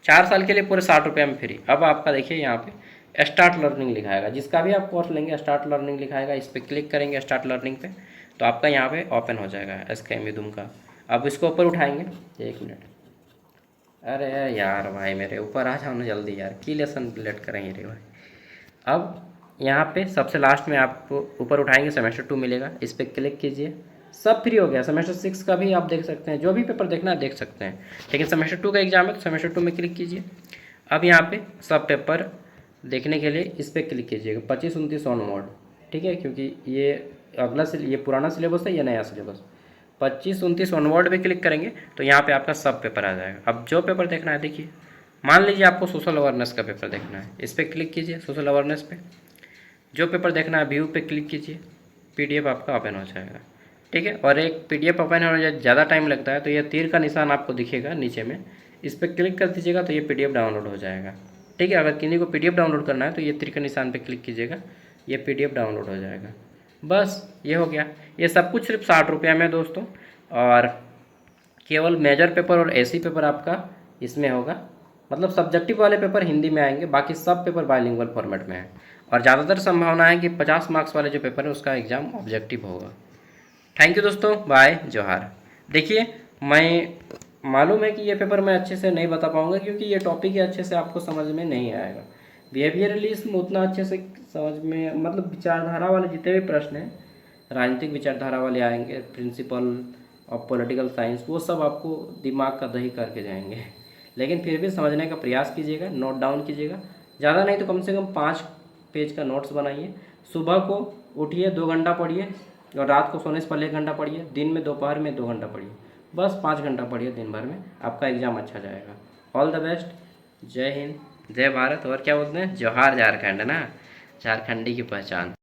4 साल के लिए पूरे 60 रुपये में फ्री। अब आपका देखिए यहाँ पे स्टार्ट लर्निंग लिखाएगा, जिसका भी आप कोर्स लेंगे स्टार्ट लर्निंग लिखाएगा। इस पर क्लिक करेंगे स्टार्ट लर्निंग पे तो आपका यहाँ पे ओपन हो जाएगा SKMU दुमका। अब इसको ऊपर उठाएंगे, 1 मिनट। अरे यार भाई मेरे ऊपर आ जाओ ना जल्दी यार, की लेसन लेट करेंगे रे भाई। अब यहाँ पे सबसे लास्ट में आपको ऊपर उठाएंगे सेमेस्टर 2 मिलेगा, इस पर क्लिक कीजिए। सब फ्री हो गया। सेमेस्टर 6 का भी आप देख सकते हैं, जो भी पेपर देखना है देख सकते हैं। लेकिन सेमेस्टर 2 का एग्जाम है तो सेमेस्टर 2 में क्लिक कीजिए। अब यहाँ पे सब पेपर देखने के लिए इस पर क्लिक कीजिएगा, 25-29 ऑनवर्ड। ठीक है, क्योंकि ये अगला ये पुराना सिलेबस है, ये नया सिलेबस। 25-29 ऑनवर्ड पे क्लिक करेंगे तो यहाँ पे आपका सब पेपर आ जाएगा। अब जो पेपर देखना है देखिए, मान लीजिए आपको सोशल अवेयरनेस का पेपर देखना है, इस पर क्लिक कीजिए सोशल अवेयरनेस पे। जो पेपर देखना है व्यू पे क्लिक कीजिए, PDF आपका ओपन हो जाएगा। ठीक है, और एक PDF ओपन होने में ज़्यादा टाइम लगता है तो ये तीर का निशान आपको दिखेगा नीचे में, इस पर क्लिक कर दीजिएगा तो ये PDF डाउनलोड हो जाएगा। ठीक है, अगर किसी को PDF डाउनलोड करना है तो ये तीर के निशान पे क्लिक कीजिएगा, ये PDF डाउनलोड हो जाएगा। बस ये हो गया। ये सब कुछ सिर्फ 60 रुपये में दोस्तों, और केवल मेजर पेपर और AC पेपर आपका इसमें होगा। मतलब सब्जेक्टिव वाले पेपर हिंदी में आएंगे, बाकी सब पेपर बाइलिंगुअल फॉर्मेट में है। और ज़्यादातर संभावना है कि 50 मार्क्स वाले जो पेपर है उसका एग्ज़ाम ऑब्जेक्टिव होगा। थैंक यू दोस्तों, बाय, जोहार। देखिए मैं मालूम है कि ये पेपर मैं अच्छे से नहीं बता पाऊँगा क्योंकि ये टॉपिक ही अच्छे से आपको समझ में नहीं आएगा। बिहेवियरलिज्म उतना अच्छे से समझ में, मतलब विचारधारा वाले जितने भी प्रश्न हैं, राजनीतिक विचारधारा वाले आएंगे, प्रिंसिपल ऑफ पॉलिटिकल साइंस, वो सब आपको दिमाग का दही करके जाएंगे। लेकिन फिर भी समझने का प्रयास कीजिएगा, नोट डाउन कीजिएगा। ज़्यादा नहीं तो कम से कम 5 पेज का नोट्स बनाइए। सुबह को उठिए 2 घंटा पढ़िए और रात को सोने से पहले 1 घंटा पढ़िए। दिन में दोपहर में 2 घंटा पढ़िए। बस 5 घंटा पढ़िए दिन भर में, आपका एग्ज़ाम अच्छा जाएगा। All the best. जय हिंद, जय भारत। और क्या बोलते हैं, जोहार झारखंड ना, झारखंडी की पहचान।